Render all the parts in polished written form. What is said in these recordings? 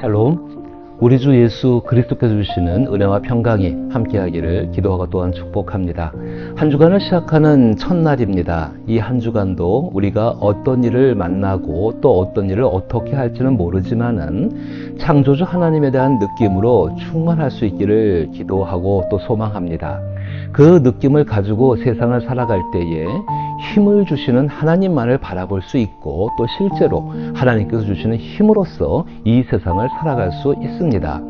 샬롬. 우리 주 예수 그리스도께서 주시는 은혜와 평강이 함께하기를 기도하고 또한 축복합니다. 한 주간을 시작하는 첫날입니다. 이 한 주간도 우리가 어떤 일을 만나고 또 어떤 일을 어떻게 할지는 모르지만은 창조주 하나님에 대한 느낌으로 충만할 수 있기를 기도하고 또 소망합니다. 그 느낌을 가지고 세상을 살아갈 때에 힘을 주시는 하나님만을 바라볼 수 있고 또 실제로 하나님께서 주시는 힘으로써 이 세상을 살아갈 수 있습니다.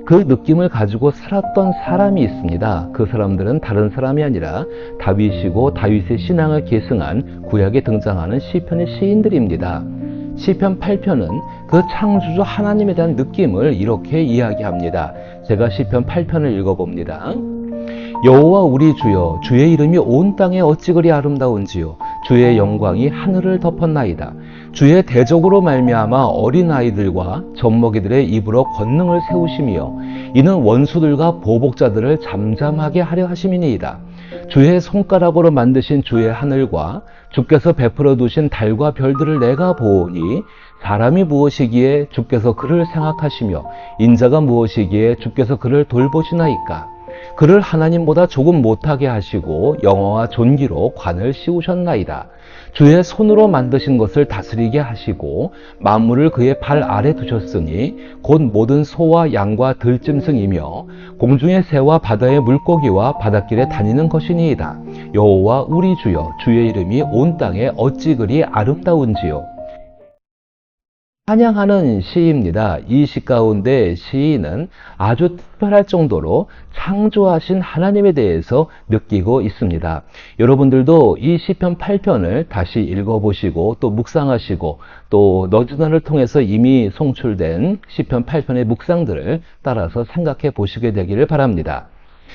그 느낌을 가지고 살았던 사람이 있습니다. 그 사람들은 다른 사람이 아니라 다윗이고 다윗의 신앙을 계승한 구약에 등장하는 시편의 시인들입니다. 시편 8편은 그 창조주 하나님에 대한 느낌을 이렇게 이야기합니다. 제가 시편 8편을 읽어봅니다. 여호와 우리 주여, 주의 이름이 온 땅에 어찌 그리 아름다운지요. 주의 영광이 하늘을 덮었나이다. 주의 대적으로 말미암아 어린아이들과 젖먹이들의 입으로 권능을 세우시며 이는 원수들과 보복자들을 잠잠하게 하려 하심이니이다. 주의 손가락으로 만드신 주의 하늘과 주께서 베풀어 두신 달과 별들을 내가 보오니 사람이 무엇이기에 주께서 그를 생각하시며 인자가 무엇이기에 주께서 그를 돌보시나이까. 그를 하나님보다 조금 못하게 하시고 영어와 존귀로 관을 씌우셨나이다. 주의 손으로 만드신 것을 다스리게 하시고 만물을 그의 발 아래 두셨으니 곧 모든 소와 양과 들짐승이며 공중의 새와 바다의 물고기와 바닷길에 다니는 것이니이다. 여호와 우리 주여, 주의 이름이 온 땅에 어찌 그리 아름다운지요. 찬양하는 시입니다. 이 시 가운데 시인은 아주 특별할 정도로 창조하신 하나님에 대해서 느끼고 있습니다. 여러분들도 이 시편 8편을 다시 읽어보시고 또 묵상하시고 또 너즈나를 통해서 이미 송출된 시편 8편의 묵상들을 따라서 생각해 보시게 되기를 바랍니다.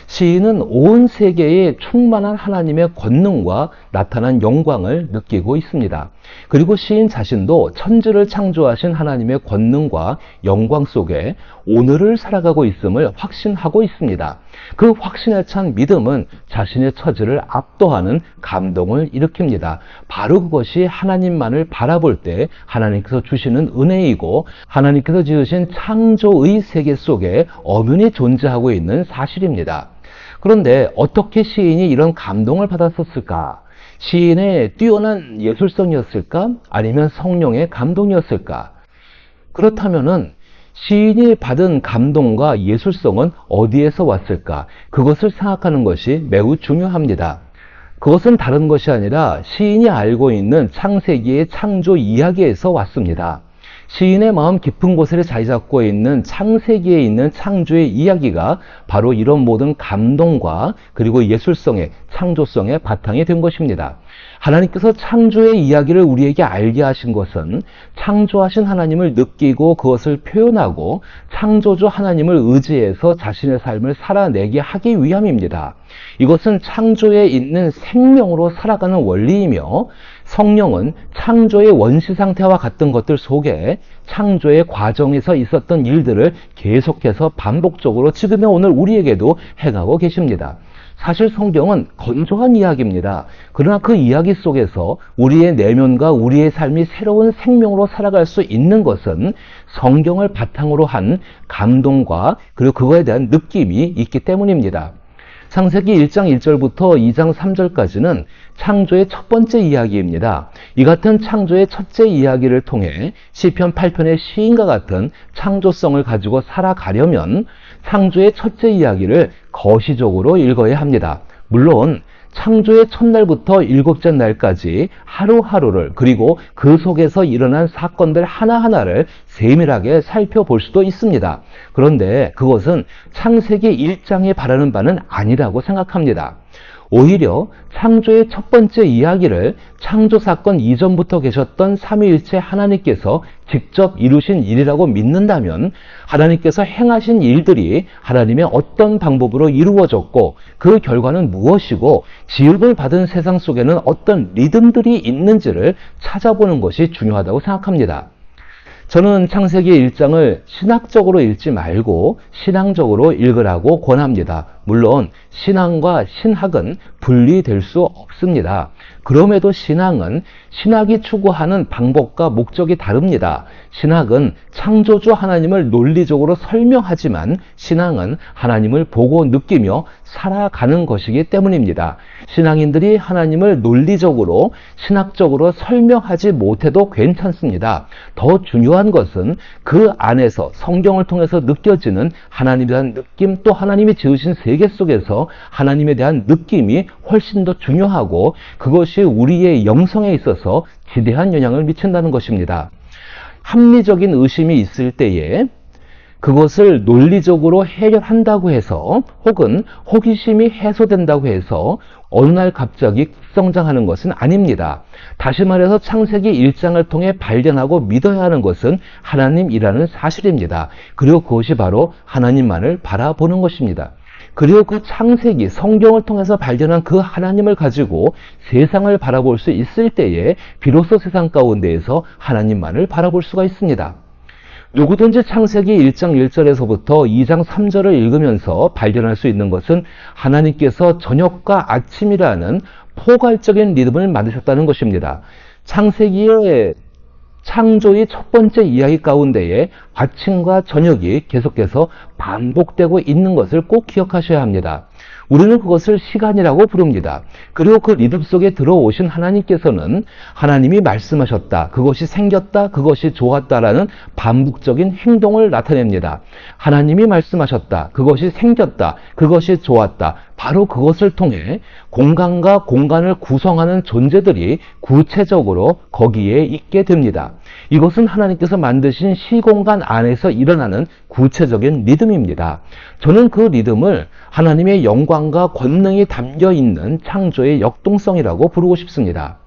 시인은 온 세계에 충만한 하나님의 권능과 나타난 영광을 느끼고 있습니다. 그리고 시인 자신도 천지를 창조하신 하나님의 권능과 영광 속에 오늘을 살아가고 있음을 확신하고 있습니다. 그 확신에 찬 믿음은 자신의 처지를 압도하는 감동을 일으킵니다. 바로 그것이 하나님만을 바라볼 때 하나님께서 주시는 은혜이고 하나님께서 지으신 창조의 세계 속에 엄연히 존재하고 있는 사실입니다. 그런데 어떻게 시인이 이런 감동을 받았었을까? 시인의 뛰어난 예술성이었을까? 아니면 성령의 감동이었을까? 그렇다면은 시인이 받은 감동과 예술성은 어디에서 왔을까? 그것을 생각하는 것이 매우 중요합니다. 그것은 다른 것이 아니라 시인이 알고 있는 창세기의 창조 이야기에서 왔습니다. 시인의 마음 깊은 곳에 자리 잡고 있는 창세기에 있는 창조의 이야기가 바로 이런 모든 감동과 그리고 예술성의 창조성의 바탕이 된 것입니다. 하나님께서 창조의 이야기를 우리에게 알게 하신 것은 창조하신 하나님을 느끼고 그것을 표현하고 창조주 하나님을 의지해서 자신의 삶을 살아내게 하기 위함입니다. 이것은 창조에 있는 생명으로 살아가는 원리이며 성령은 창조의 원시 상태와 같은 것들 속에 창조의 과정에서 있었던 일들을 계속해서 반복적으로 지금의 오늘 우리에게도 행하고 계십니다. 사실 성경은 건조한 이야기입니다. 그러나 그 이야기 속에서 우리의 내면과 우리의 삶이 새로운 생명으로 살아갈 수 있는 것은 성경을 바탕으로 한 감동과 그리고 그거에 대한 느낌이 있기 때문입니다. 창세기 1장 1절부터 2장 3절까지는 창조의 첫 번째 이야기입니다. 이 같은 창조의 첫째 이야기를 통해 시편 8편의 시인과 같은 창조성을 가지고 살아가려면 창조의 첫째 이야기를 거시적으로 읽어야 합니다. 물론 창조의 첫날부터 일곱째 날까지 하루하루를 그리고 그 속에서 일어난 사건들 하나하나를 세밀하게 살펴볼 수도 있습니다. 그런데 그것은 창세기 1장에 바라는 바는 아니라고 생각합니다. 오히려 창조의 첫 번째 이야기를 창조 사건 이전부터 계셨던 삼위일체 하나님께서 직접 이루신 일이라고 믿는다면 하나님께서 행하신 일들이 하나님의 어떤 방법으로 이루어졌고 그 결과는 무엇이고 지음을 받은 세상 속에는 어떤 리듬들이 있는지를 찾아보는 것이 중요하다고 생각합니다. 저는 창세기 1장을 신학적으로 읽지 말고 신앙적으로 읽으라고 권합니다. 물론 신앙과 신학은 분리될 수 없습니다. 그럼에도 신앙은 신학이 추구하는 방법과 목적이 다릅니다. 신학은 창조주 하나님을 논리적으로 설명하지만 신앙은 하나님을 보고 느끼며 살아가는 것이기 때문입니다. 신앙인들이 하나님을 논리적으로 신학적으로 설명하지 못해도 괜찮습니다. 더 중요한 것은 그 안에서 성경을 통해서 느껴지는 하나님에 대한 느낌, 또 하나님이 지으신 세계 속에서 하나님에 대한 느낌이 훨씬 더 중요하고 그것이 우리의 영성에 있어서 지대한 영향을 미친다는 것입니다. 합리적인 의심이 있을 때에 그것을 논리적으로 해결한다고 해서 혹은 호기심이 해소된다고 해서 어느 날 갑자기 성장하는 것은 아닙니다. 다시 말해서 창세기 1장을 통해 발견하고 믿어야 하는 것은 하나님이라는 사실입니다. 그리고 그것이 바로 하나님만을 바라보는 것입니다. 그리고 그 창세기, 성경을 통해서 발견한 그 하나님을 가지고 세상을 바라볼 수 있을 때에 비로소 세상 가운데에서 하나님만을 바라볼 수가 있습니다. 누구든지 창세기 1장 1절에서부터 2장 3절을 읽으면서 발견할 수 있는 것은 하나님께서 저녁과 아침이라는 포괄적인 리듬을 만드셨다는 것입니다. 창세기의 창조의 첫 번째 이야기 가운데에 아침과 저녁이 계속해서 반복되고 있는 것을 꼭 기억하셔야 합니다. 우리는 그것을 시간이라고 부릅니다. 그리고 그 리듬 속에 들어오신 하나님께서는 하나님이 말씀하셨다, 그것이 생겼다, 그것이 좋았다라는 반복적인 행동을 나타냅니다. 하나님이 말씀하셨다, 그것이 생겼다, 그것이 좋았다. 바로 그것을 통해 공간과 공간을 구성하는 존재들이 구체적으로 거기에 있게 됩니다. 이것은 하나님께서 만드신 시공간 안에서 일어나는 구체적인 리듬입니다. 저는 그 리듬을 하나님의 영광과 권능이 담겨있는 창조의 역동성이라고 부르고 싶습니다.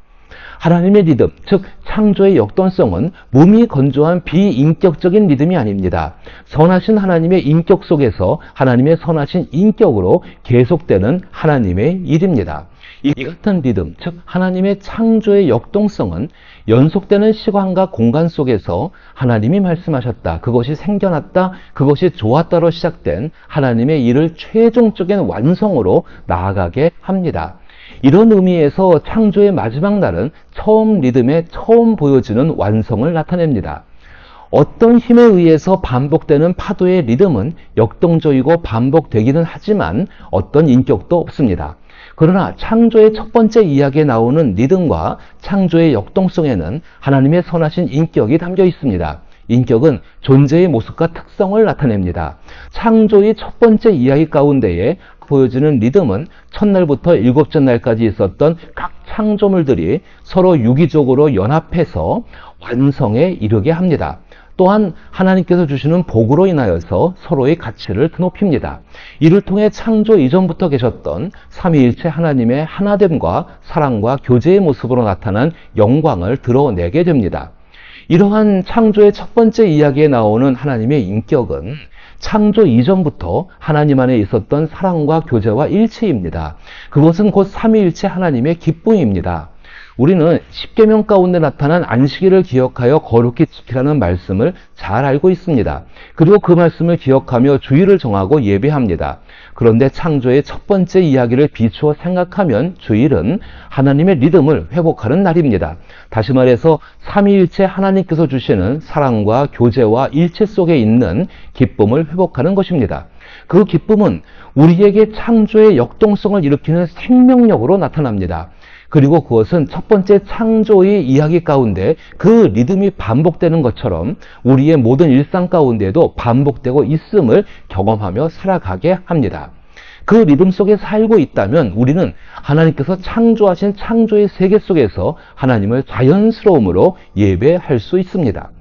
하나님의 리듬, 즉 창조의 역동성은 몸이 건조한 비인격적인 리듬이 아닙니다. 선하신 하나님의 인격 속에서 하나님의 선하신 인격으로 계속되는 하나님의 일입니다. 이 같은 리듬, 즉 하나님의 창조의 역동성은 연속되는 시간과 공간 속에서 하나님이 말씀하셨다, 그것이 생겨났다, 그것이 좋았다로 시작된 하나님의 일을 최종적인 완성으로 나아가게 합니다. 이런 의미에서 창조의 마지막 날은 처음 리듬에 처음 보여지는 완성을 나타냅니다. 어떤 힘에 의해서 반복되는 파도의 리듬은 역동적이고 반복되기는 하지만 어떤 인격도 없습니다. 그러나 창조의 첫 번째 이야기에 나오는 리듬과 창조의 역동성에는 하나님의 선하신 인격이 담겨 있습니다. 인격은 존재의 모습과 특성을 나타냅니다. 창조의 첫 번째 이야기 가운데에 보여지는 리듬은 첫날부터 일곱째 날까지 있었던 각 창조물들이 서로 유기적으로 연합해서 완성에 이르게 합니다. 또한 하나님께서 주시는 복으로 인하여서 서로의 가치를 드높입니다. 이를 통해 창조 이전부터 계셨던 삼위일체 하나님의 하나됨과 사랑과 교제의 모습으로 나타난 영광을 드러내게 됩니다. 이러한 창조의 첫 번째 이야기에 나오는 하나님의 인격은 창조 이전부터 하나님 안에 있었던 사랑과 교제와 일치입니다. 그것은 곧 삼위일체 하나님의 기쁨입니다. 우리는 십계명 가운데 나타난 안식일을 기억하여 거룩히 지키라는 말씀을 잘 알고 있습니다. 그리고 그 말씀을 기억하며 주일을 정하고 예배합니다. 그런데 창조의 첫 번째 이야기를 비추어 생각하면 주일은 하나님의 리듬을 회복하는 날입니다. 다시 말해서 삼위일체 하나님께서 주시는 사랑과 교제와 일체 속에 있는 기쁨을 회복하는 것입니다. 그 기쁨은 우리에게 창조의 역동성을 일으키는 생명력으로 나타납니다. 그리고 그것은 첫 번째 창조의 이야기 가운데 그 리듬이 반복되는 것처럼 우리의 모든 일상 가운데도 반복되고 있음을 경험하며 살아가게 합니다. 그 리듬 속에 살고 있다면 우리는 하나님께서 창조하신 창조의 세계 속에서 하나님을 자연스러움으로 예배할 수 있습니다.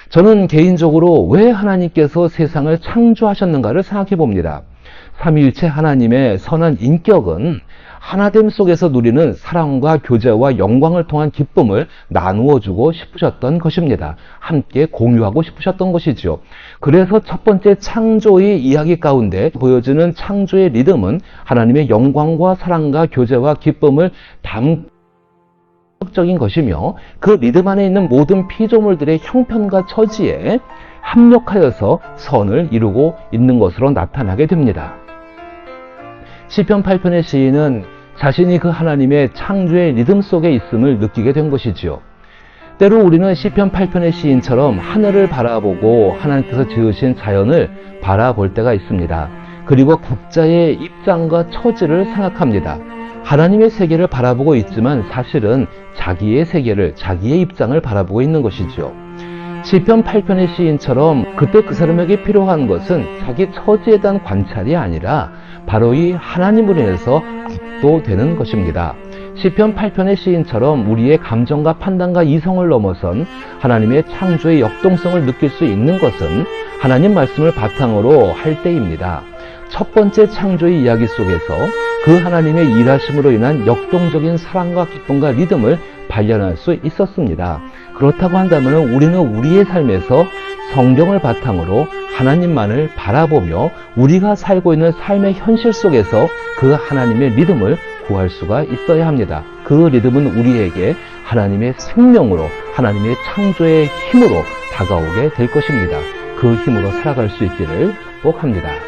저는 개인적으로 왜 하나님께서 세상을 창조하셨는가를 생각해 봅니다. 삼위일체 하나님의 선한 인격은 하나됨 속에서 누리는 사랑과 교제와 영광을 통한 기쁨을 나누어 주고 싶으셨던 것입니다. 함께 공유하고 싶으셨던 것이죠. 그래서 첫 번째 창조의 이야기 가운데 보여지는 창조의 리듬은 하나님의 영광과 사랑과 교제와 기쁨을 적인 것이며 그 리듬 안에 있는 모든 피조물들의 형편과 처지에 합력하여서 선을 이루고 있는 것으로 나타나게 됩니다. 시편 8편의 시인은 자신이 그 하나님의 창조의 리듬 속에 있음을 느끼게 된 것이지요. 때로 우리는 시편 8편의 시인처럼 하늘을 바라보고 하나님께서 지으신 자연을 바라볼 때가 있습니다. 그리고 각자의 입장과 처지를 생각합니다. 하나님의 세계를 바라보고 있지만 사실은 자기의 세계를, 자기의 입장을 바라보고 있는 것이죠. 시편 8편의 시인처럼 그때 그 사람에게 필요한 것은 자기 처지에 대한 관찰이 아니라 바로 이 하나님으로 인해서 압도되는 것입니다. 시편 8편의 시인처럼 우리의 감정과 판단과 이성을 넘어선 하나님의 창조의 역동성을 느낄 수 있는 것은 하나님 말씀을 바탕으로 할 때입니다. 첫 번째 창조의 이야기 속에서 그 하나님의 일하심으로 인한 역동적인 사랑과 기쁨과 리듬을 발견할 수 있었습니다. 그렇다고 한다면 우리는 우리의 삶에서 성경을 바탕으로 하나님만을 바라보며 우리가 살고 있는 삶의 현실 속에서 그 하나님의 리듬을 구할 수가 있어야 합니다. 그 리듬은 우리에게 하나님의 생명으로, 하나님의 창조의 힘으로 다가오게 될 것입니다. 그 힘으로 살아갈 수 있기를 축복합니다.